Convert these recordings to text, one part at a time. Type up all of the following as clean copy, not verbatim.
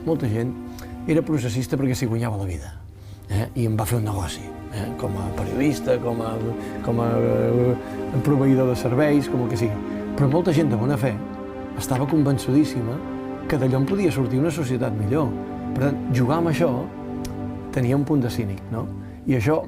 molta gent era processista perquè s'hi guanyava la vida, i en va fer un negoci, com a periodista, com a proveïdor de serveis, com el que sigui. Però molta gent de bona fe estava convençudíssima que d'allò en podia sortir una societat millor. Per tant, jugar amb això tenia un punt de cínic, no? I això,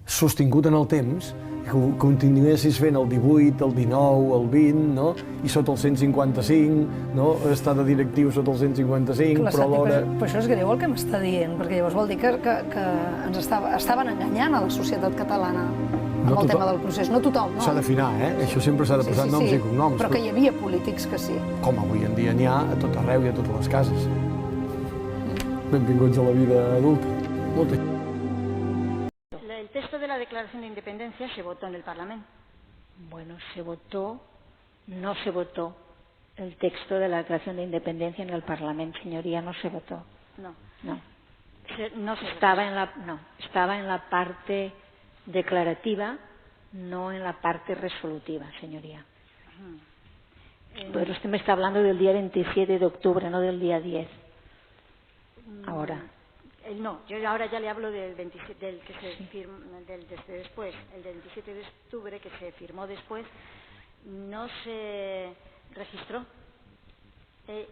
sostingut en el temps, que ho continuessis fent el 18, el 19, el 20, no? I sota el 155, no? Estar de directiu sota el 155, però alhora... Però això és greu el que m'està dient, perquè llavors vol dir que ens estaven enganyant a la societat catalana amb el tema del procés. No tothom, no? S'ha d'afinar, Això sempre s'ha de posar noms i cognoms. Però que hi havia polítics que sí. Com avui en dia n'hi ha a tot arreu i a totes les cases. Benvinguts a la vida adulta. Molta. El texto de la Declaración de Independencia se votó en el Parlamento. Bueno, no se votó el texto de la Declaración de Independencia en el Parlamento, señoría, no se votó. No. Estaba en la parte declarativa, no en la parte resolutiva, señoría. Pero usted me está hablando del día 27 de octubre, no del día 10. Ahora. No, yo ahora ya le hablo del 27, del que se firmó después, el del 27 de octubre que se firmó después, no se registró,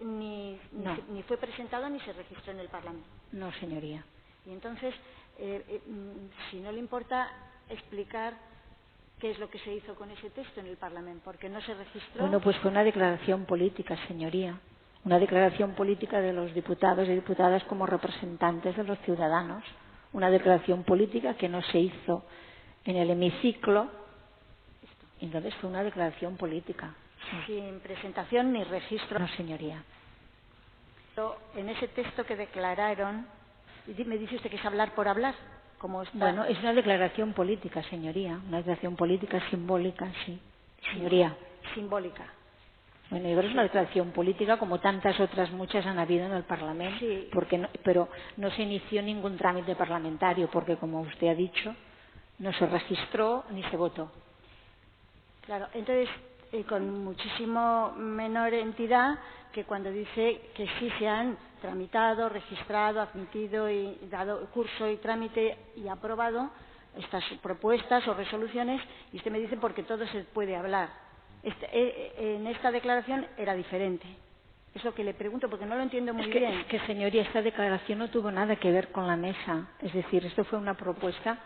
ni fue presentado ni se registró en el Parlamento. No, señoría. Y entonces, si no le importa explicar qué es lo que se hizo con ese texto en el Parlamento, porque no se registró. Bueno, pues fue una declaración política, señoría. Una declaración política de los diputados y diputadas como representantes de los ciudadanos. Una declaración política que no se hizo en el hemiciclo. Entonces fue una declaración política. Sin presentación ni registro. No, señoría. Pero en ese texto que declararon, me dice usted que es hablar por hablar. Como está. Bueno, es una declaración política, señoría. Una declaración política simbólica, sí. Señoría. Simbólica. Bueno, yo creo que es una declaración política, como tantas otras muchas han habido en el Parlamento, sí. Pero no se inició ningún trámite parlamentario, porque, como usted ha dicho, no se registró ni se votó. Claro, entonces, con muchísimo menor entidad que cuando dice que sí se han tramitado, registrado, admitido y dado curso y trámite y aprobado estas propuestas o resoluciones, y usted me dice porque todo se puede hablar. En esta declaración era diferente. Es lo que le pregunto porque no lo entiendo muy bien. Es que, señoría, esta declaración no tuvo nada que ver con la mesa. Es decir, esto fue una propuesta,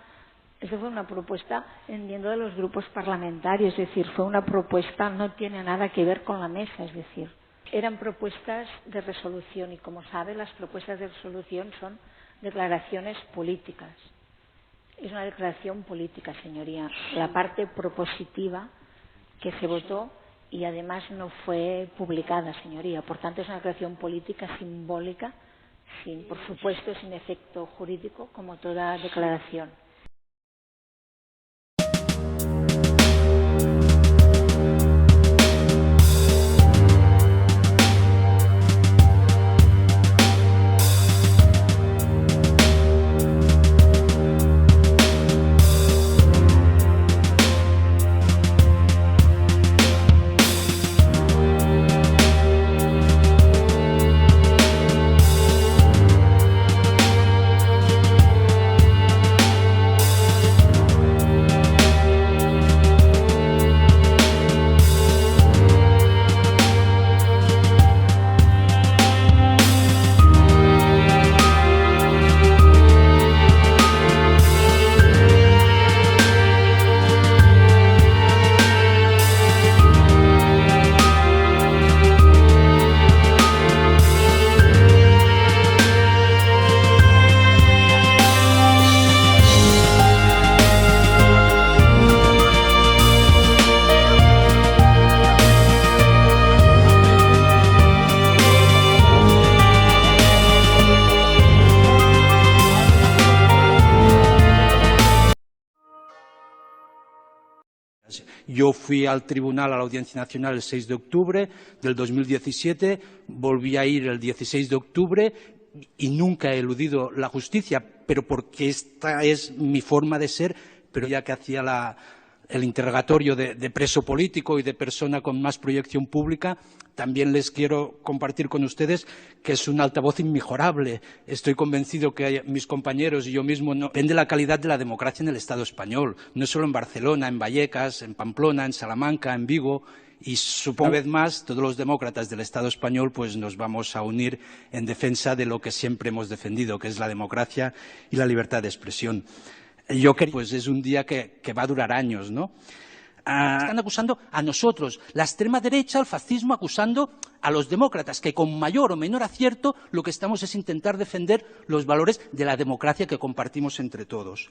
entiendo, de los grupos parlamentarios. Es decir, fue una propuesta, no tiene nada que ver con la mesa. Es decir, eran propuestas de resolución y, como sabe, las propuestas de resolución son declaraciones políticas. Es una declaración política, señoría. La parte propositiva que se votó y además no fue publicada, señoría. Por tanto, es una declaración política simbólica, por supuesto, sin efecto jurídico, como toda declaración. Yo fui al tribunal, a la Audiencia Nacional, el 6 de octubre del 2017, volví a ir el 16 de octubre y nunca he eludido la justicia, pero porque esta es mi forma de ser, pero ya que hacía el interrogatorio de preso político y de persona con más proyección pública, también les quiero compartir con ustedes que es un altavoz inmejorable. Estoy convencido que mis compañeros y yo mismo no depende la calidad de la democracia en el Estado español, no solo en Barcelona, en Vallecas, en Pamplona, en Salamanca, en Vigo. Y supongo, una vez más, todos los demócratas del Estado español pues nos vamos a unir en defensa de lo que siempre hemos defendido, que es la democracia y la libertad de expresión. Yo creo que pues es un día que va a durar años, ¿no? Están acusando a nosotros, la extrema derecha, el fascismo, acusando a los demócratas, que con mayor o menor acierto lo que estamos es intentar defender los valores de la democracia que compartimos entre todos.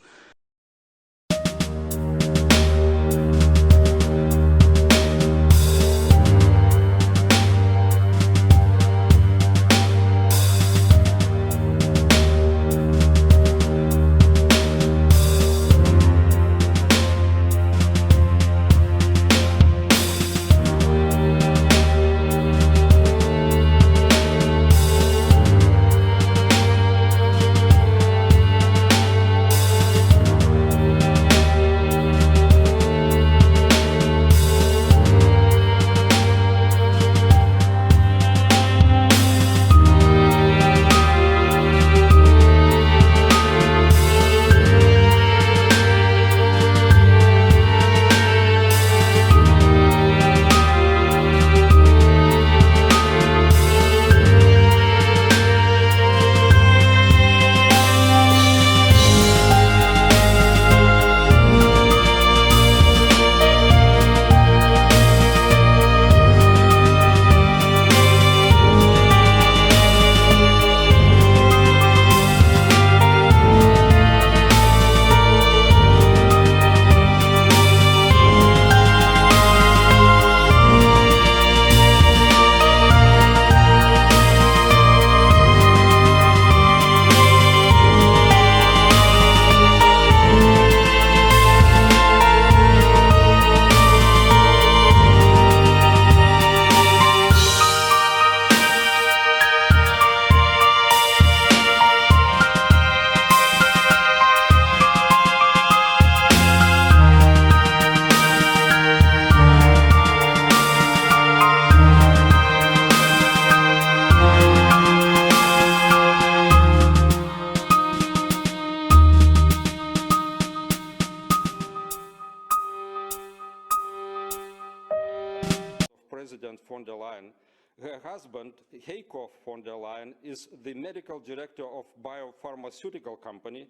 President von der Leyen. Her husband, Heiko von der Leyen, is the medical director of biopharmaceutical company.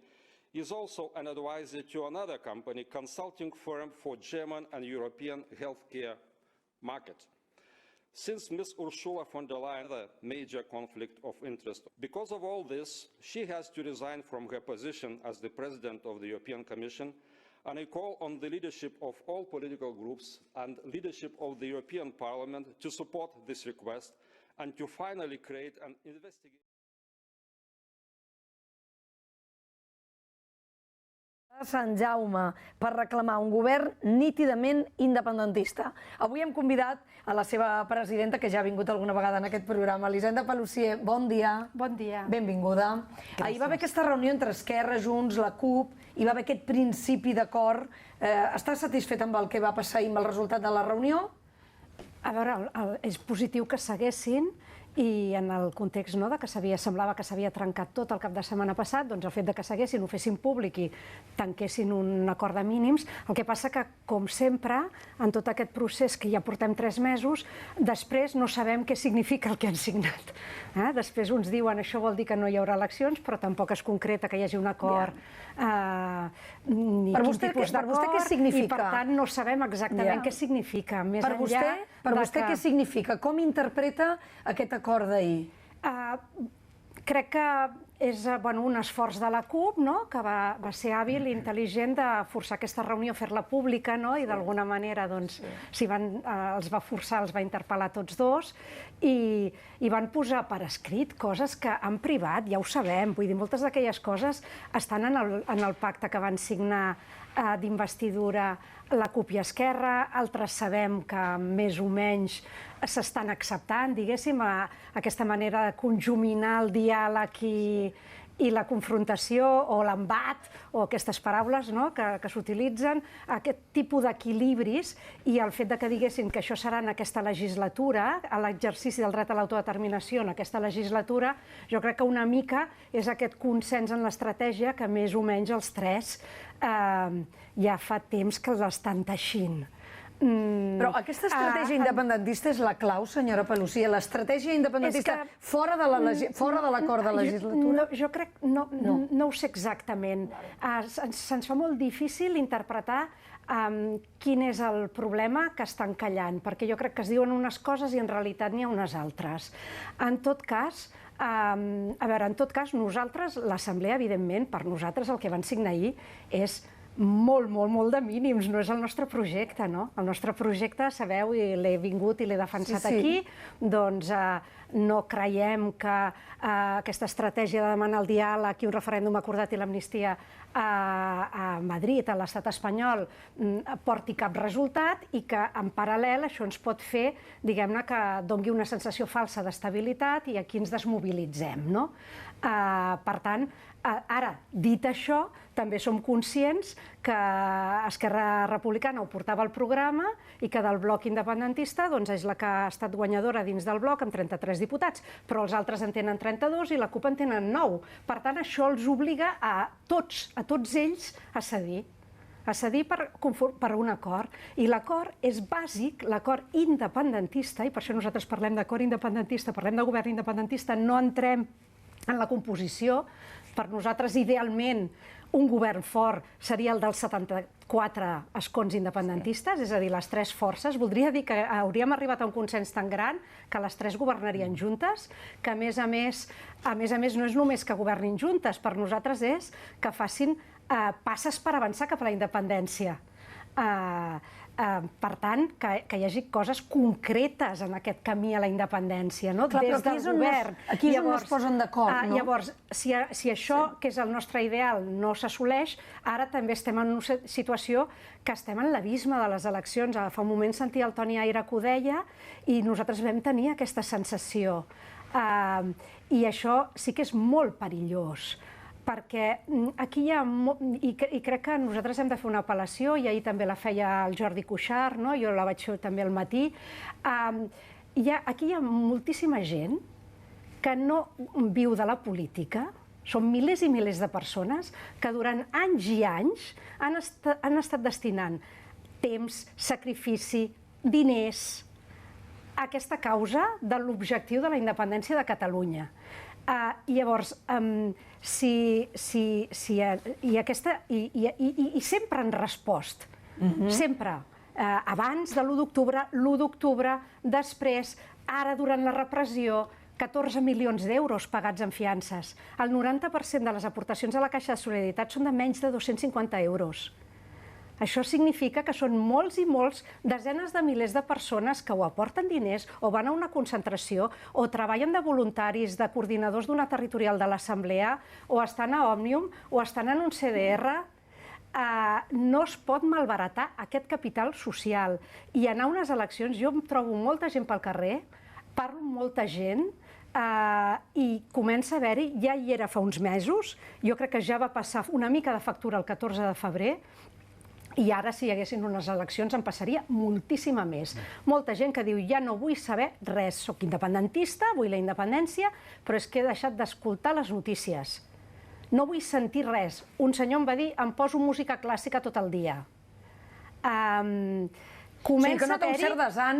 He is also an advisor to another company, consulting firm for German and European healthcare market. Since Ms. Ursula von der Leyen had a major conflict of interest. Because of all this, she has to resign from her position as the President of the European Commission, and I call on the leadership of all political groups and leadership of the European Parliament to support this request and to finally create an investigation. Sant Jaume per reclamar un govern nítidament independentista. Avui hem convidat a la seva presidenta, que ja ha vingut alguna vegada en aquest programa, Elisenda Paluzie. Bon dia. Bon dia. Benvinguda. Ahir va haver aquesta reunió entre Esquerra, Junts, la CUP, hi va haver aquest principi d'acord. Estàs satisfet amb el que va passar ahir amb el resultat de la reunió? A veure, és positiu que seguessin, i en el context de que semblava que s'havia trencat tot el cap de setmana passat, doncs el fet que seguessin, ho fessin públic i tanquessin un acord de mínims. El que passa que, com sempre, en tot aquest procés que ja portem 3 mesos, després no sabem què significa el que han signat. Després uns diuen això vol dir que no hi haurà eleccions, però tampoc es concreta que hi hagi un acord ni quin tipus d'acord, i per tant no sabem exactament què significa. Per vostè què significa? Com interpreta aquest acord d'ahir? Crec que és un esforç de la CUP, que va ser hàbil i intel·ligent de forçar aquesta reunió, fer-la pública, i d'alguna manera els va forçar, els va interpel·lar tots dos, i van posar per escrit coses que en privat ja ho sabem. Vull dir, moltes d'aquelles coses estan en el pacte que van signar d'investidura la CUP i Esquerra, altres sabem que més o menys s'estan acceptant, diguéssim, aquesta manera de conjuminar el diàleg I la confrontació o l'embat o aquestes paraules que s'utilitzen, aquest tipus d'equilibris i el fet que diguessin que això serà en aquesta legislatura, a l'exercici del dret a l'autodeterminació en aquesta legislatura, jo crec que una mica és aquest consens en l'estratègia que més o menys els tres ja fa temps que l'estan teixint. Però aquesta estratègia independentista és la clau, senyora Palucia, l'estratègia independentista fora de l'acord de legislatura? Jo crec, no ho sé exactament. Se'ns fa molt difícil interpretar quin és el problema que estan callant, perquè jo crec que es diuen unes coses i en realitat n'hi ha unes altres. En tot cas, nosaltres, l'Assemblea, evidentment, per nosaltres el que van signar ahir és molt de mínims, no és el nostre projecte, no? El nostre projecte, sabeu, i l'he vingut i l'he defensat aquí, doncs no creiem que aquesta estratègia de demanar el diàleg i un referèndum acordat i l'amnistia a Madrid, a l'estat espanyol, porti cap resultat i que, en paral·lel, això ens pot fer, diguem-ne, que doni una sensació falsa d'estabilitat i aquí ens desmobilitzem, no? Per tant, ara, dit això, també som conscients que Esquerra Republicana ho portava al programa i que del bloc independentista és la que ha estat guanyadora dins del bloc amb 33 diputats, però els altres en tenen 32 i la CUP en tenen 9. Per tant, això els obliga a tots ells a cedir per un acord. I l'acord és bàsic, l'acord independentista, i per això nosaltres parlem d'acord independentista, parlem de govern independentista, no entrem en la composició. Per nosaltres, idealment, un govern fort seria el dels 74 escons independentistes, és a dir, les tres forces. Voldria dir que hauríem arribat a un consens tan gran que les tres governarien juntes, que a més a més no és només que governin juntes, per nosaltres és que facin passes per avançar cap a la independència. Per tant, que hi hagi coses concretes en aquest camí a la independència, des del govern. Aquí és on es posen d'acord, no? Llavors, si això, que és el nostre ideal, no s'assoleix, ara també estem en una situació que estem en l'abisme de les eleccions. Fa un moment sentia el Toni Aire que ho deia i nosaltres vam tenir aquesta sensació. I això sí que és molt perillós, perquè aquí hi ha, i crec que nosaltres hem de fer una apel·lació, i ahir també la feia el Jordi Cuixart, jo la vaig fer també al matí. Aquí hi ha moltíssima gent que no viu de la política, són milers i milers de persones que durant anys i anys han estat destinant temps, sacrifici, diners a aquesta causa de l'objectiu de la independència de Catalunya. Llavors, i sempre han respost, sempre, abans de l'1 d'octubre, després, ara durant la repressió, 14 milions d'euros pagats en fiances. El 90% de les aportacions a la Caixa de Solidaritat són de menys de 250 euros. Això significa que són molts i molts, desenes de milers de persones que o aporten diners o van a una concentració o treballen de voluntaris, de coordinadors d'una territorial de l'Assemblea o estan a Òmnium o estan en un CDR. No es pot malbaratar aquest capital social. I anar a unes eleccions, jo em trobo molta gent pel carrer, parlo amb molta gent i comença a haver-hi, ja hi era fa uns mesos, jo crec que ja va passar una mica de factura el 14 de febrer, i ara, si hi haguessin unes eleccions, en passaria moltíssima més. Molta gent que diu, ja no vull saber res, soc independentista, vull la independència, però és que he deixat d'escoltar les notícies. No vull sentir res. Un senyor em va dir, em poso música clàssica tot el dia. Comença a haver-hi,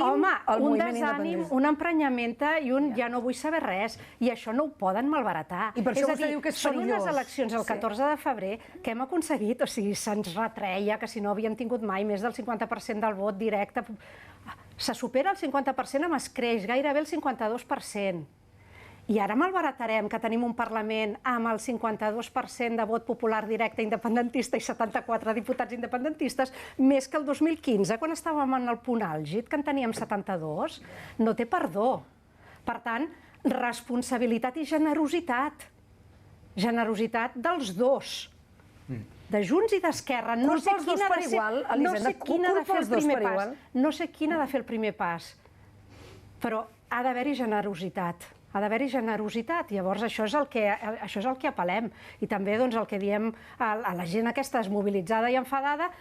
home, un desànim, una emprenyamenta i un ja no vull saber res, i això no ho poden malbaratar. I per això vostè diu que és perillós. Són unes eleccions el 14 de febrer que hem aconseguit, o sigui, se'ns retreia que si no havíem tingut mai més del 50% del vot directe. Se supera el 50% amb escreix, gairebé el 52%. I ara malbaratarem que tenim un Parlament amb el 52% de vot popular directe independentista i 74 diputats independentistes, més que el 2015, quan estàvem en el punt àlgid, que en teníem 72. No té perdó. Per tant, responsabilitat i generositat. Generositat dels dos. De Junts i d'Esquerra. No sé quin ha de fer el primer pas, però ha d'haver-hi generositat. ha d'haver-hi generositat. Llavors això és el que apel·lem. I també el que diem a la gent aquesta desmobilitzada i enfadada,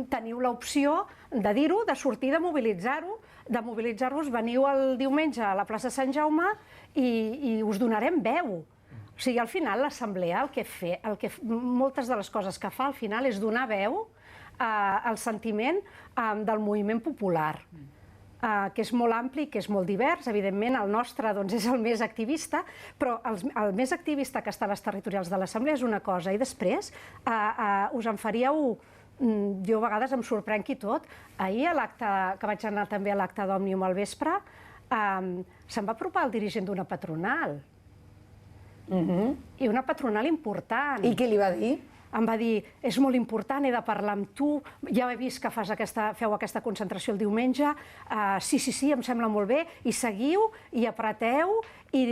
teniu l'opció de dir-ho, de sortir, de mobilitzar-vos, veniu el diumenge a la plaça Sant Jaume i us donarem veu. O sigui, al final l'assemblea, moltes de les coses que fa al final és donar veu al sentiment del moviment popular, que és molt ampli, que és molt divers. Evidentment, el nostre és el més activista, però el més activista que està a les territorials de l'Assemblea és una cosa, i després us en faríeu... Jo a vegades em sorprenc i tot. Ahir, que vaig anar també a l'acte d'Òmnium al vespre, se'm va apropar el dirigent d'una patronal. I una patronal important. I què li va dir? Em va dir, és molt important, he de parlar amb tu, ja he vist que feu aquesta concentració el diumenge, sí, em sembla molt bé, i seguiu, i apreteu, i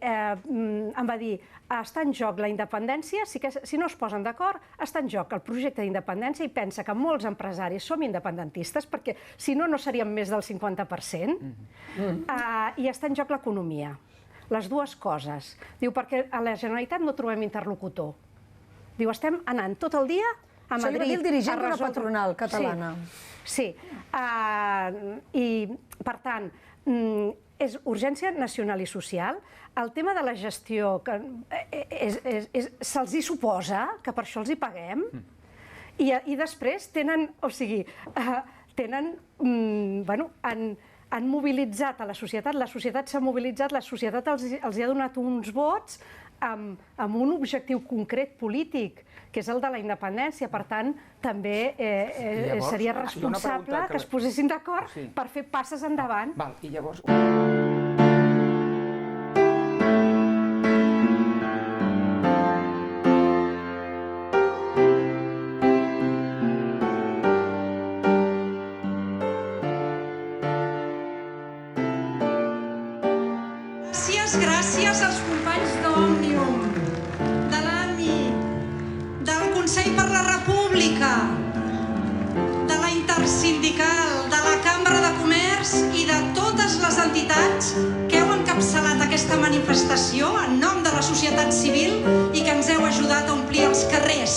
em va dir, està en joc la independència, si no es posen d'acord, està en joc el projecte d'independència, i pensa que molts empresaris som independentistes, perquè si no, no seríem més del 50%, i està en joc l'economia. Les dues coses. Diu, perquè a la Generalitat no trobem interlocutor. Diu, estem anant tot el dia a Madrid... Això li va dir el dirigent d'una patronal catalana. Sí. I, per tant, és urgència nacional i social. El tema de la gestió, se'ls hi suposa, que per això els hi paguem, i després tenen, han mobilitzat a la societat s'ha mobilitzat, la societat els ha donat uns vots amb un objectiu concret polític, que és el de la independència. Per tant, també seria responsable que es posessin d'acord per fer passes endavant. I llavors... Gràcies als companys d'Òmnium, de l'AMI, del Consell per la República, de la Intersindical, de la Cambra de Comerç i de totes les entitats que heu encapçalat aquesta manifestació en nom de la societat civil i que ens heu ajudat a omplir els carrers.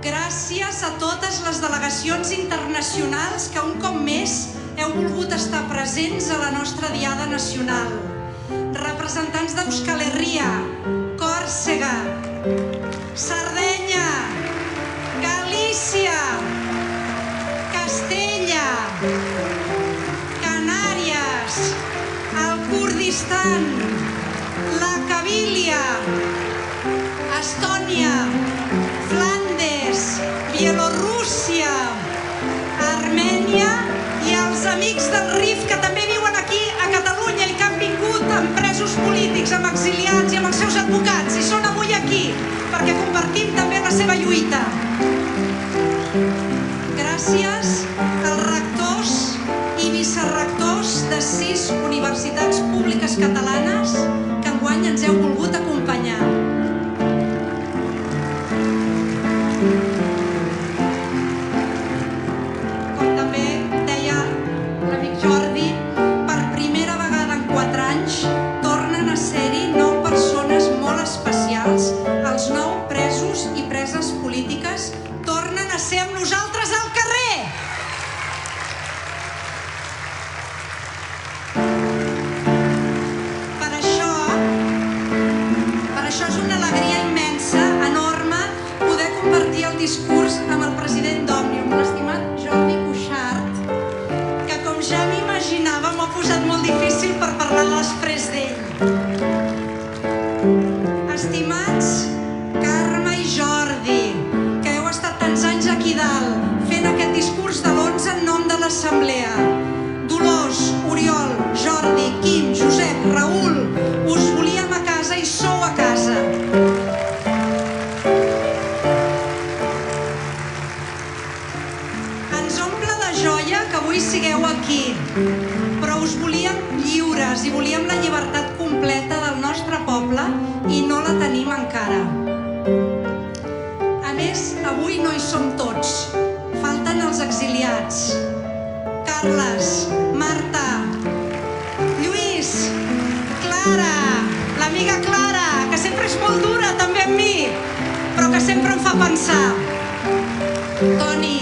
Gràcies a totes les delegacions internacionals que un cop més heu volgut estar presents a la nostra Diada Nacional. Representants d'Euskal Herria, Còrsega, Sardenya, Galícia, Castella, Canàries, el Kurdistan, la Cabília, Estònia, Flandes, Bielorússia, Armènia i els amics del RIF que també viuen aquí a Catalunya i que han vingut amb presos polítics, amb exiliats i amb els seus advocats, i són avui aquí perquè compartim també la seva lluita. Gràcies als rectors i vicerectors de 6 universitats públiques catalanes que enguany ens heu volgut acompanyar. Com també deia l'amic Jordi, per primera vegada en 4 anys tornen a ser-hi 9 persones molt especials. Els 9 presos i preses polítiques tornen a ser amb nosaltres al carrer. Per això és una alegria immensa, enorme, poder compartir el discurs amb el president d'Òmnium, l'estimat Jordi Cuixart, que com ja m'imaginava m'ho ha posat molt difícil per parlar després d'ell. Estimats Carme i Jordi, que heu estat tants anys aquí dalt fent aquest discurs de l'11 en nom de l'Assemblea. Dolors, Oriol, Jordi, Quim, Josep, Raül, us volíem a casa i sou a casa. Ens omple de joia que avui sigueu aquí, però us volíem lliures i volíem la llibertat completa del nostre poble i no la tenim encara. A més, avui no hi som tots. Falten els exiliats. Carles, Marta, Lluís, que sempre em fa pensar. Toni,